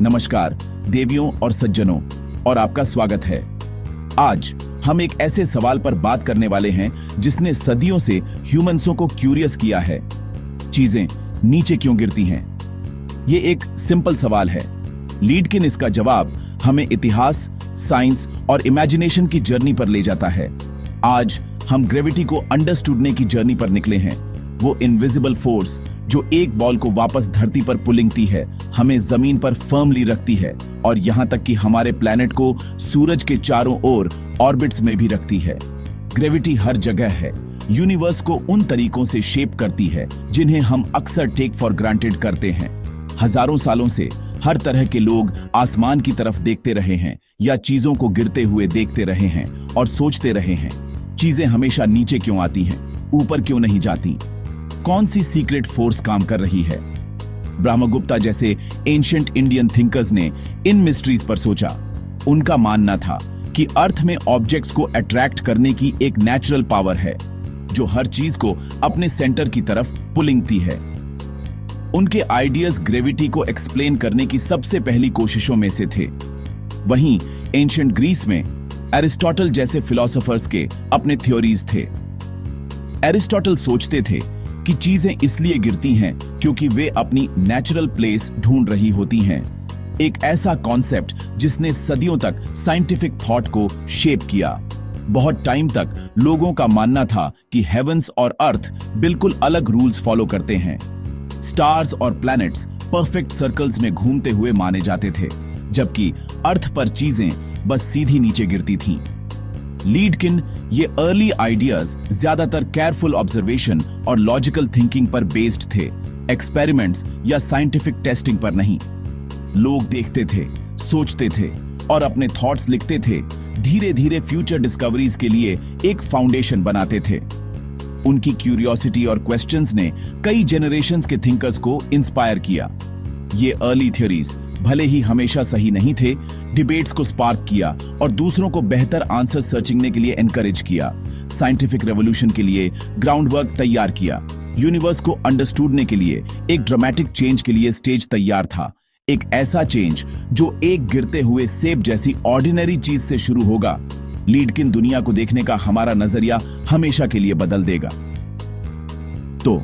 नमस्कार देवियों और सज्जनों, और आपका स्वागत है। आज हम एक ऐसे सवाल पर बात करने वाले हैं जिसने सदियों से ह्यूमंसों को क्यूरियस किया है। चीजें नीचे क्यों गिरती हैं? ये एक सिंपल सवाल है, लीडकिन इसका जवाब हमें इतिहास, साइंस और इमेजिनेशन की जर्नी पर ले जाता है। आज हम ग्रेविटी को अंडरस्टूडने की जर्नी पर निकले हैं। वो इनविजिबल फोर्स जो एक बॉल को वापस धरती पर पुलिंगती है, हमें जमीन पर फर्मली रखती है और यहां तक कि हमारे प्लैनेट को सूरज के चारों ओर ऑर्बिट्स में भी रखती है। ग्रेविटी हर जगह है, यूनिवर्स को उन तरीकों से शेप करती है जिन्हें हम अक्सर टेक फॉर ग्रांटेड करते हैं। हजारों सालों से हर तरह के लोग आसमान की तरफ देखते रहे हैं या चीजों को गिरते हुए देखते रहे हैं और सोचते रहे हैं, चीजें हमेशा नीचे क्यों आती हैं, ऊपर क्यों नहीं जाती? कौन सी सीक्रेट फोर्स काम कर रही है? ब्रह्मगुप्ता जैसे एंशिएंट इंडियन थिंकर्स ने इन मिस्ट्रीज पर सोचा। उनका मानना था कि अर्थ में ऑब्जेक्ट्स को अट्रैक्ट करने की एक नेचुरल पावर है जो हर चीज को अपने सेंटर की तरफ पुलिंगती है। उनके आइडियाज ग्रेविटी को एक्सप्लेन करने की सबसे पहली कोशिशों में से थे। वहीं एंशिएंट ग्रीस में एरिस्टोटल जैसे फिलोसोफर्स के अपने थ्योरीज थे। एरिस्टोटल सोचते थे कि चीजें इसलिए गिरती हैं क्योंकि वे अपनी नेचुरल प्लेस ढूंढ रही होती हैं। एक ऐसा कॉन्सेप्ट जिसने सदियों तक साइंटिफिक थॉट को शेप किया। बहुत टाइम तक लोगों का मानना था कि हेवंस और अर्थ बिल्कुल अलग रूल्स फॉलो करते हैं। स्टार्स और प्लैनेट्स परफेक्ट सर्कल्स में घूमते हुए माने जाते थे, जबकि अर्थ पर चीजें बस सीधी नीचे गिरती थीं। लीडकिन ये अर्ली आइडियाज ज्यादातर केयरफुल ऑब्जर्वेशन और लॉजिकल थिंकिंग पर बेस्ड थे, एक्सपेरिमेंट्स या साइंटिफिक टेस्टिंग पर नहीं। लोग देखते थे, सोचते थे और अपने थॉट्स लिखते थे, धीरे धीरे फ्यूचर डिस्कवरीज के लिए एक फाउंडेशन बनाते थे। उनकी क्यूरियोसिटी और क्वेश्चंस ने कई जनरेशंस के थिंकर्स को इंस्पायर किया। ये अर्ली थ्योरीज भले ही हमेशा सही नहीं थे, डिबेट्स को स्पार्क किया और दूसरों को बेहतर आंसर सर्चिंग के लिए एनकरेज किया। साइंटिफिक रेवोल्यूशन के लिए ग्राउंड वर्क तैयार किया। यूनिवर्स को अंडरस्टूडने के लिए एक ड्रामेटिक चेंज के लिए स्टेज तैयार था। एक ऐसा चेंज जो एक गिरते हुए सेब जैसी ऑर्डिनरी चीज से शुरू होगा। लीडकिन दुनिया को देखने का हमारा नजरिया हमेशा के लिए बदल देगा। तो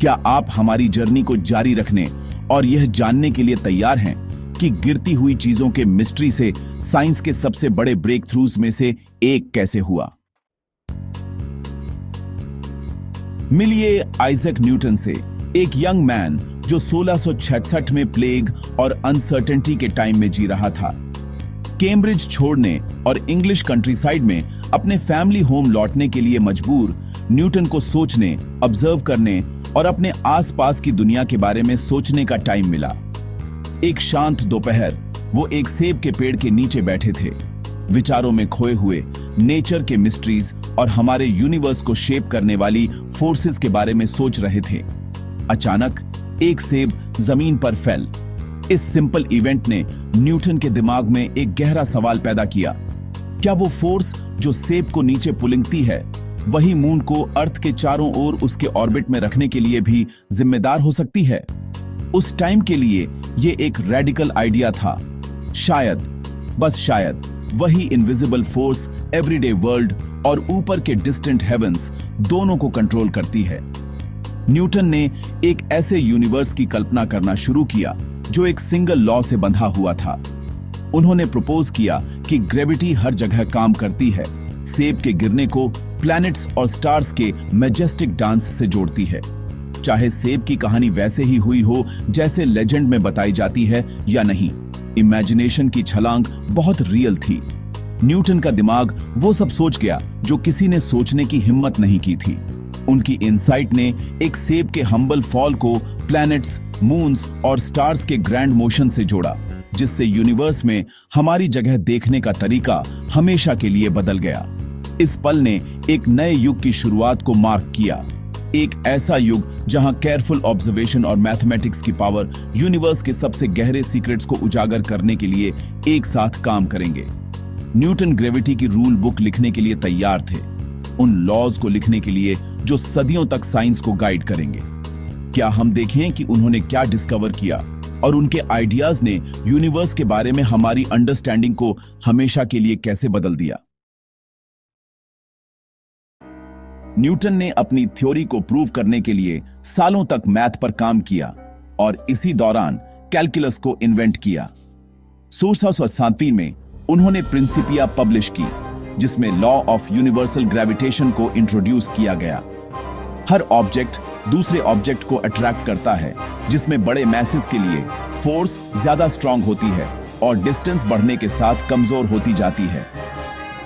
क्या आप हमारी जर्नी को जारी रखने और यह जानने के लिए तैयार हैं कि गिरती हुई चीजों के मिस्ट्री से साइंस के सबसे बड़े ब्रेक थ्रूज में से एक कैसे हुआ? मिलिए आइजैक न्यूटन से, एक यंग मैन जो 1666 में प्लेग और अनसर्टेनिटी के टाइम में जी रहा था। कैम्ब्रिज छोड़ने और इंग्लिश कंट्रीसाइड में अपने फैमिली होम लौटने के लिए मजबूर न्यूटन को सोचने, ऑब्जर्व करने और अपने आसपास की दुनिया के बारे में सोचने का टाइम मिला। एक शांत दोपहर वो एक सेब के पेड़ के नीचे बैठे थे, विचारों में खोए हुए नेचर के मिस्ट्रीज और हमारे यूनिवर्स को शेप करने वाली फोर्सेस के बारे में सोच रहे थे। अचानक एक सेब जमीन पर फैल। इस सिंपल इवेंट ने न्यूटन के दिमाग में एक गहरा सवाल पैदा किया। क्या वो फोर्स जो सेब को नीचे पुलिंगती है वही मून को अर्थ के चारों ओर उसके ऑर्बिट में रखने के लिए भी जिम्मेदार हो सकती है? उस टाइम के लिए ये एक रेडिकल आइडिया था। शायद, बस शायद, वही इनविजिबल फोर्स एवरीडे वर्ल्ड और ऊपर के डिस्टेंट हेवंस दोनों को कंट्रोल करती है। न्यूटन ने एक ऐसे यूनिवर्स की कल्पना करना शुरू किया जो एक सिंगल लॉ से बंधा हुआ था। उन्होंने प्रपोज किया कि ग्रेविटी हर जगह काम करती है, सेब के गिरने को प्लैनेट्स और स्टार्स के मैजेस्टिक डांस से जोड़ती है। चाहे सेब की कहानी वैसे ही हुई हो जैसे लेजेंड में बताई जाती है या नहीं, इमेजिनेशन की छलांग बहुत रियल थी। न्यूटन का दिमाग वो सब सोच गया जो किसी ने सोचने की हिम्मत नहीं की थी। उनकी इंसाइट ने एक सेब के हम्बल फॉल को प्लैनेट्स, मून्स और स्टार्स के ग्रैंड मोशन से जोड़ा, जिससे यूनिवर्स में हमारी जगह देखने का तरीका हमेशा के लिए बदल गया। इस पल ने एक नए युग की शुरुआत को मार्क किया, एक ऐसा युग जहां केयरफुल ऑब्जर्वेशन और मैथमेटिक्स की पावर यूनिवर्स के सबसे गहरे सीक्रेट्स को उजागर करने के लिए एक साथ काम करेंगे। न्यूटन ग्रेविटी की रूल बुक लिखने के लिए तैयार थे, उन लॉज को लिखने के लिए जो सदियों तक साइंस को गाइड करेंगे। क्या हम देखें कि उन्होंने क्या डिस्कवर किया? और उनके आइडियाज ने यूनिवर्स के बारे में हमारी अंडरस्टैंडिंग को हमेशा के लिए कैसे बदल दिया। न्यूटन ने अपनी थ्योरी को प्रूव करने के लिए सालों तक मैथ पर काम किया और इसी दौरान कैलकुलस को इन्वेंट किया। 1687 में उन्होंने प्रिंसिपिया पब्लिश की, जिसमें लॉ ऑफ यूनिवर्सल ग्रेविटेशन को इंट्रोड्यूस किया गया। हर ऑब्जेक्ट दूसरे ऑब्जेक्ट को अट्रैक्ट करता है, जिसमें बड़े मैसेस के लिए फोर्स ज्यादा स्ट्रांग होती है और डिस्टेंस बढ़ने के साथ कमजोर होती जाती है।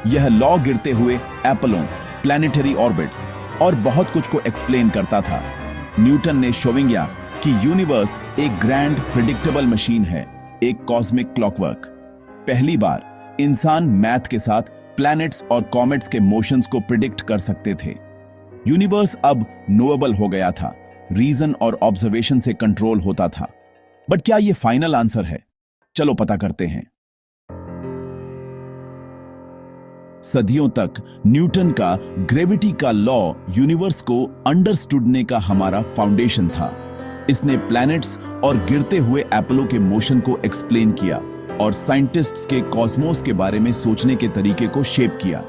यह लॉ गिरते हुए एपोलो, प्लैनेटरी ऑर्बिट्स और बहुत कुछ को एक्सप्लेन करता था। न्यूटन ने शोविंग किया कि यूनिवर्स एक ग्रैंड प्रिडिक्टेबल मशीन है, एक कॉस्मिक क्लॉकवर्क। पहली बार इंसान मैथ के साथ प्लैनेट्स और कॉमेट्स के मोशंस को प्रिडिक्ट कर सकते थे। यूनिवर्स अब नोएबल हो गया था, रीजन और ऑब्जर्वेशन से कंट्रोल होता था। बट क्या यह फाइनल आंसर है? चलो पता करते हैं। सदियों तक न्यूटन का ग्रेविटी का लॉ यूनिवर्स को अंडरस्टूडने का हमारा फाउंडेशन था। इसने प्लैनेट्स और गिरते हुए एपोलो के मोशन को एक्सप्लेन किया और साइंटिस्ट्स के कॉस्मोस के बारे में सोचने के तरीके को शेप किया।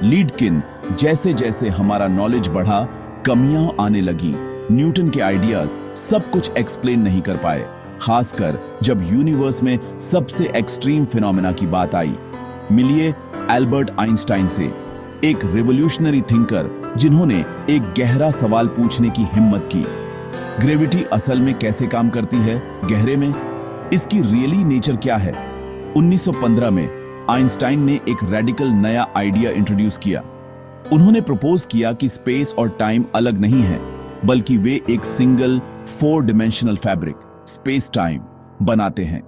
लीडकिन जैसे जैसे हमारा नॉलेज बढ़ा, कमियां आने लगी। न्यूटन के आइडियाज सब कुछ एक्सप्लेन नहीं कर पाए, खासकर जब यूनिवर्स में सबसे एक्सट्रीम फिनोमेना की बात आई। मिलिए एल्बर्ट आइंस्टाइन से, एक रिवोल्यूशनरी थिंकर जिन्होंने एक गहरा सवाल पूछने की हिम्मत की। ग्रेविटी असल में कैसे काम करती है? गहरे में इसकी रियली नेचर क्या है? 1915 में आइंस्टाइन ने एक रेडिकल नया आइडिया इंट्रोड्यूस किया। उन्होंने प्रपोज किया कि स्पेस और टाइम अलग नहीं है, बल्कि वे एक single 4 dimensional fabric space time बनाते हैं।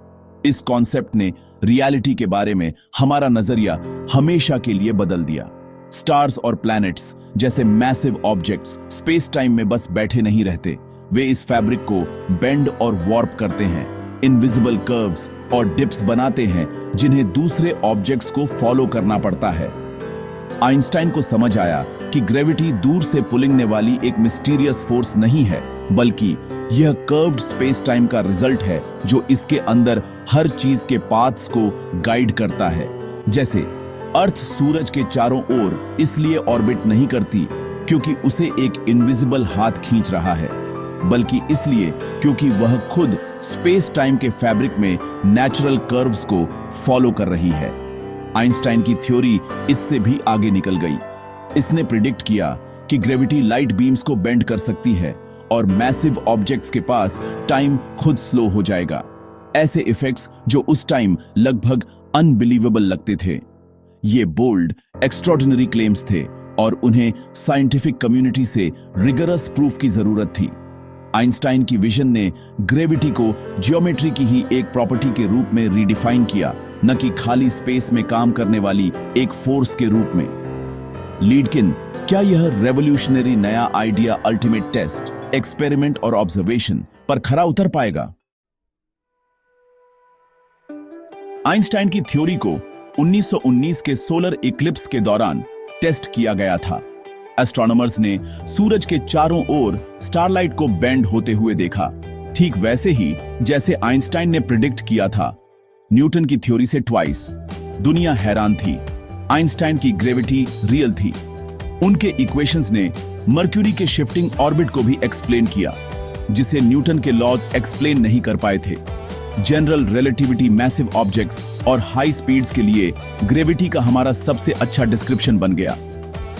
इस कॉन्सेप्ट ने रियलिटी के बारे में हमारा नजरिया हमेशा के लिए बदल दिया। स्टार्स और प्लैनेट्स जैसे मैसिव ऑब्जेक्ट्स स्पेस टाइम में बस बैठे नहीं रहते, वे इस फैब्रिक को बेंड और वॉर्प करते हैं, इनविजिबल कर्व्स और डिप्स बनाते हैं जिन्हें दूसरे ऑब्जेक्ट्स को फॉलो करना पड़ता है। आइंस्टाइन को समझ आया कि ग्रेविटी दूर से पुलिंगने वाली एक मिस्टीरियस फोर्स नहीं है, बल्कि यह कर्व्ड स्पेस टाइम का रिजल्ट है जो इसके अंदर हर चीज के पाथ्स को गाइड करता है। जैसे अर्थ सूरज के चारों ओर इसलिए ऑर्बिट नहीं करती क्योंकि उसे एक इनविजिबल हाथ खींच रहा है, बल्कि इसलिए क्योंकि वह खुद स्पेस टाइम के फैब्रिक में नेचुरल कर्व्स को फॉलो कर रही है। आइंस्टाइन की थ्योरी इससे भी आगे निकल गई। इसने प्रिडिक्ट किया कि ग्रेविटी लाइट बीम्स को बेंड कर सकती है और मैसिव ऑब्जेक्ट्स के पास टाइम खुद स्लो हो जाएगा। ऐसे इफेक्ट्स जो उस टाइम लगभग अनबिलीवेबल लगते थे। ये बोल्ड, एक्स्ट्रॉर्डिनरी क्लेम्स थे और उन्हें साइंटिफिक कम्युनिटी से रिगरस प्रूफ की जरूरत थी। आइंस्टाइन की विजन ने ग्रेविटी को ज्योमेट्री की ही एक प्रॉपर्टी के रूप में रीडिफाइन किया, न कि खाली स्पेस में काम करने वाली एक फोर्स के रूप में। लीडकिन, क्या यह रेवोल्यूशनरी नया आइडिया अल्टीमेट टेस्ट, एक्सपेरिमेंट और ऑब्जर्वेशन पर खरा उतर पाएगा? आइंस्टाइन की थ्योरी को 1919 के सोलर इक्लिप्स के दौरान टेस्ट किया गया था। एस्ट्रोनॉमर्स ने सूरज के चारों ओर स्टारलाइट को बेंड होते हुए देखा, ठीक वैसे ही जैसे आइंस्टाइन ने प्रिडिक्ट किया था। न्यूटन की थ्योरी से ट्वाइस दुनिया हैरान थी। आइंस्टाइन की ग्रेविटी रियल थी। उनके इक्वेशंस ने मर्क्यूरी के शिफ्टिंग ऑर्बिट को भी एक्सप्लेन किया, जिसे न्यूटन के लॉज एक्सप्लेन नहीं कर पाए थे। जनरल रिलेटिविटी मैसिव ऑब्जेक्ट्स और हाई स्पीड्स के लिए ग्रेविटी का हमारा सबसे अच्छा डिस्क्रिप्शन बन गया।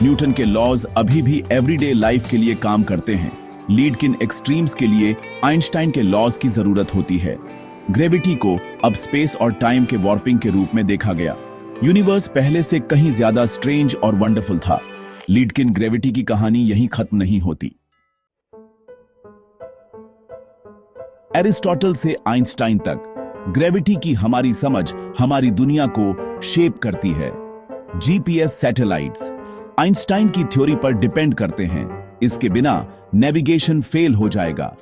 न्यूटन के लॉज अभी भी एवरीडे लाइफ के लिए काम करते हैं। लीडकिन एक्सट्रीम्स के लिए आइंस्टाइन के लॉज की जरूरत होती है। ग्रेविटी को अब स्पेस और टाइम के वॉर्पिंग के रूप में देखा गया। यूनिवर्स पहले से कहीं ज्यादा स्ट्रेंज और वंडरफुल था। लीडकिन ग्रेविटी की कहानी यहीं खत्म नहीं होती। एरिस्टोटल से आइंस्टाइन तक ग्रेविटी की हमारी समझ हमारी दुनिया को शेप करती है। जीपीएस सैटेलाइट्स आइंस्टाइन की थ्योरी पर डिपेंड करते हैं। इसके बिना नेविगेशन फेल हो जाएगा।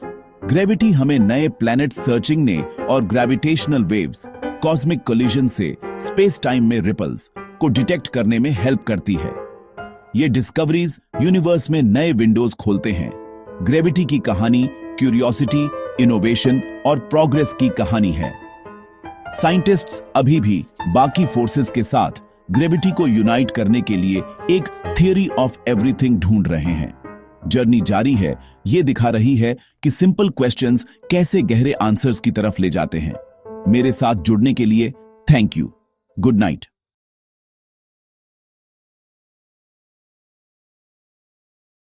ग्रेविटी हमें नए प्लैनेट सर्चिंग ने और ग्रेविटेशनल वेव्स, कॉस्मिक कोलिजन से स्पेस टाइम में रिपल्स को डिटेक्ट करने में हेल्प करती है। ये डिस्कवरीज यूनिवर्स में नए विंडोज खोलते हैं। ग्रेविटी की कहानी क्यूरियोसिटी, इनोवेशन और प्रोग्रेस की कहानी है। साइंटिस्ट्स अभी भी बाकी फोर्सेस के साथ ग्रेविटी को यूनाइट करने के लिए एक थियरी ऑफ एवरीथिंग ढूंढ रहे हैं। जर्नी जारी है, ये दिखा रही है कि सिंपल क्वेश्चंस कैसे गहरे आंसर्स की तरफ ले जाते हैं। मेरे साथ जुड़ने के लिए थैंक यू। Good night.